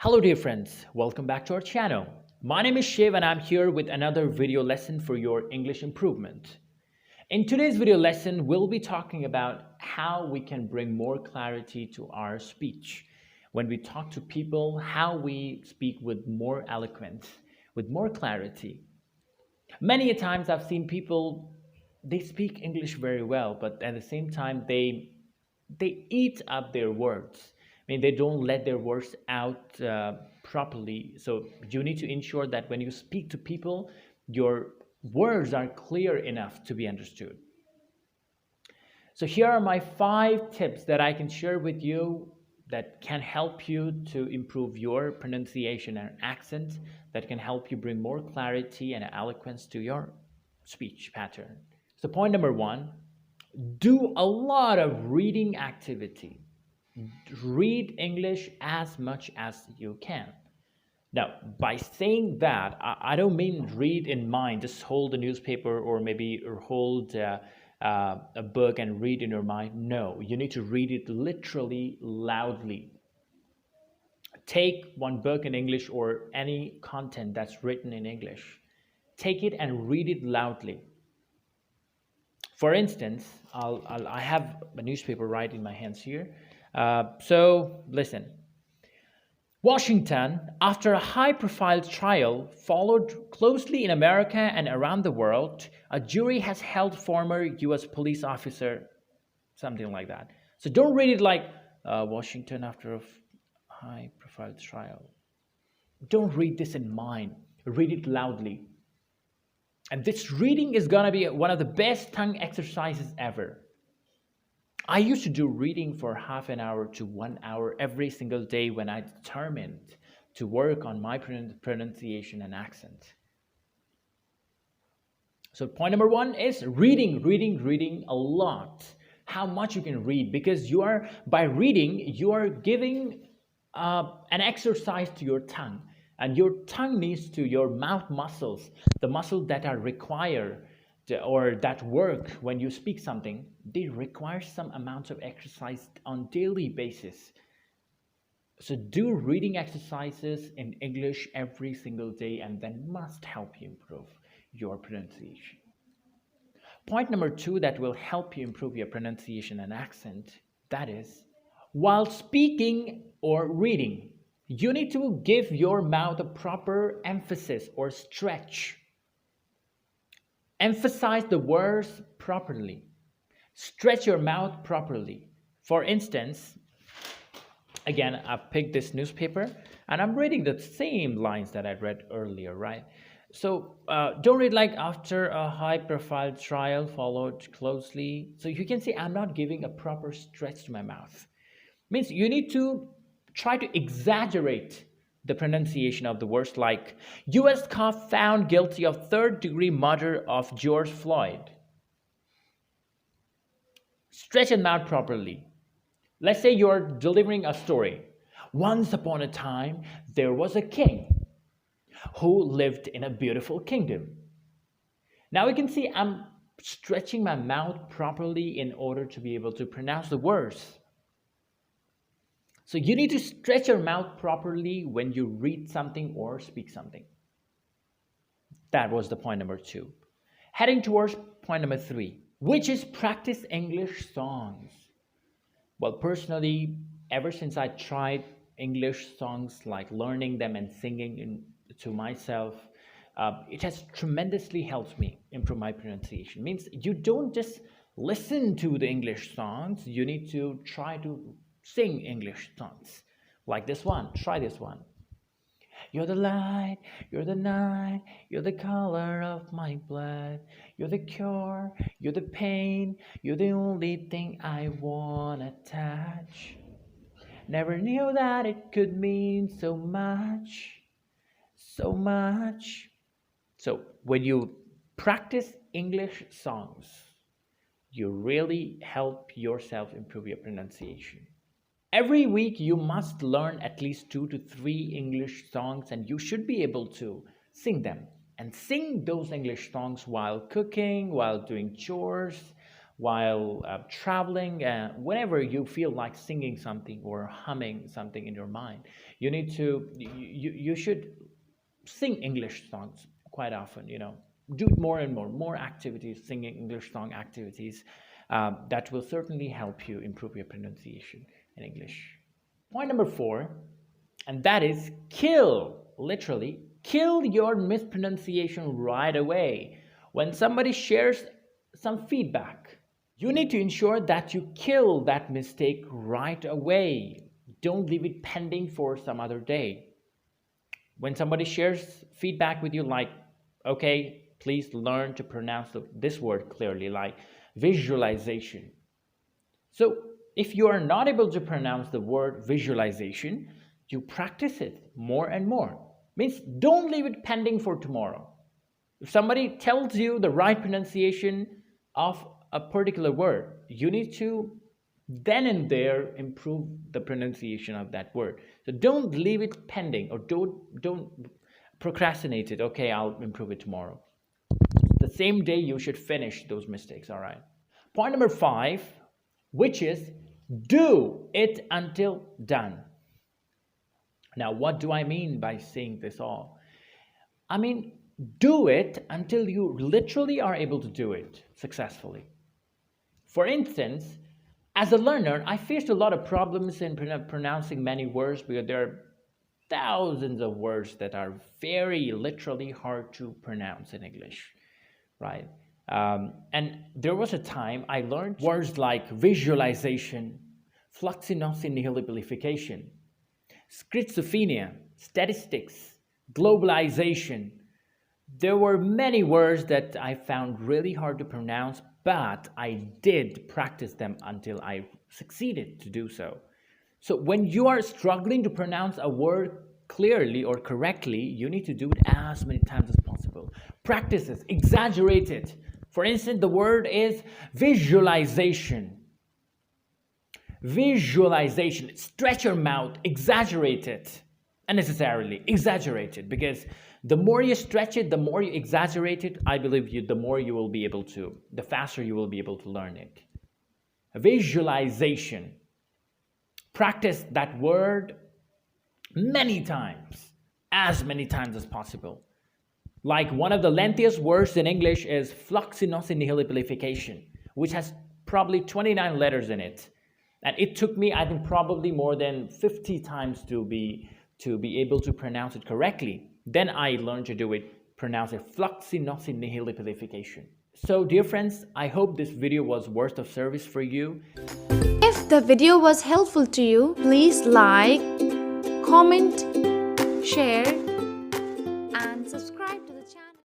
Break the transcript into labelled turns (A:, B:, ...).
A: Hello dear friends, welcome back to our channel. My name is Shiv and I'm here with another video lesson for your English improvement. In today's video lesson, we'll be talking about how we can bring more clarity to our speech. When we talk to people, how we speak with more eloquence, with more clarity. Many a times I've seen people, they speak English very well, but at the same time they eat up their words. I mean, they don't let their words out properly. So you need to ensure that when you speak to people, your words are clear enough to be understood. So here are my 5 tips that I can share with you that can help you to improve your pronunciation and accent, that can help you bring more clarity and eloquence to your speech pattern. So point number 1, do a lot of reading activity. Read English as much as you can. Now, by saying that, I don't mean read in mind, just hold a newspaper or maybe hold a book and read in your mind. No, you need to read it literally loudly. Take one book in English or any content that's written in English. Take it and read it loudly. For instance, I have a newspaper right in my hands here. So listen. Washington, after a high-profile trial followed closely in America and around the world, a jury has held former U.S. police officer, something like that. So don't read it like Washington after a high-profile trial. Don't read this in mind. Read it loudly. And this reading is going to be one of the best tongue exercises ever. I used to do reading for half an hour to 1 hour every single day when I determined to work on my pronunciation and accent. So point number 1 is reading a lot. How much you can read, because by reading, you are giving an exercise to your tongue. And your tongue needs to, your mouth muscles, the muscles that are required or that work when you speak something, they require some amount of exercise on daily basis. So do reading exercises in English every single day, and then must help you improve your pronunciation. Point number 2 that will help you improve your pronunciation and accent, that is, while speaking or reading, you need to give your mouth a proper emphasis or stretch. Emphasize the words properly. Stretch your mouth properly. For instance, again, I've picked this newspaper and I'm reading the same lines that I read earlier, right? So don't read like after a high-profile trial followed closely. So you can see I'm not giving a proper stretch to my mouth. Means you need to try to exaggerate the pronunciation of the words, like U.S. cop found guilty of third-degree murder of George Floyd. Stretch it out properly. Let's say you're delivering a story. Once upon a time, there was a king who lived in a beautiful kingdom. Now you can see I'm stretching my mouth properly in order to be able to pronounce the words. So you need to stretch your mouth properly when you read something or speak something. That was the point number 2. Heading towards point number 3, which is practice English songs. Well, personally, ever since I tried English songs, like learning them and singing to myself, it has tremendously helped me improve my pronunciation. It means you don't just listen to the English songs, you need to try to sing English songs like this one. Try this one. You're the light, you're the night, you're the color of my blood, you're the cure, you're the pain, you're the only thing I wanna touch. Never knew that it could mean so much, so much. So when you practice English songs, you really help yourself improve your pronunciation. Every week you must learn at least 2 to 3 English songs, and you should be able to sing them. And sing those English songs while cooking, while doing chores, while traveling, whenever you feel like singing something or humming something in your mind, you should sing English songs quite often. Do it more and more activities, singing English song activities. That will certainly help you improve your pronunciation in English. Point number 4, and that is kill. Literally, kill your mispronunciation right away. When somebody shares some feedback, you need to ensure that you kill that mistake right away. Don't leave it pending for some other day. When somebody shares feedback with you, like, okay, please learn to pronounce this word clearly, like visualization. So if you are not able to pronounce the word visualization, you practice it more and more. Means don't leave it pending for tomorrow. If somebody tells you the right pronunciation of a particular word, you need to then and there improve the pronunciation of that word. So don't leave it pending, or don't procrastinate it. Okay, I'll improve it tomorrow. The same day you should finish those mistakes. All right. Point number 5, which is do it until done. Now, what do I mean by saying this all? I mean, do it until you literally are able to do it successfully. For instance, as a learner, I faced a lot of problems in pronouncing many words because there are thousands of words that are very literally hard to pronounce in English, right? And there was a time I learned words like visualization, fluxinosinihilabilification, schizophrenia, statistics, globalization. There were many words that I found really hard to pronounce, but I did practice them until I succeeded to do so. So when you are struggling to pronounce a word clearly or correctly, you need to do it as many times as possible. Practice it, exaggerate it. For instance, the word is visualization. Visualization. Stretch your mouth, exaggerate it. Unnecessarily, exaggerate it, because the more you stretch it, the more you exaggerate it, I believe the faster you will be able to learn it. Visualization. Practice that word many times, as many times as possible. Like one of the lengthiest words in English is fluxinosinihilabilification, which has probably 29 letters in it. And it took me, I think, probably more than 50 times to be able to pronounce it correctly. Then I learned to pronounce it fluxinosinihilabilification. So dear friends, I hope this video was worth of service for you.
B: If the video was helpful to you, please like, comment, share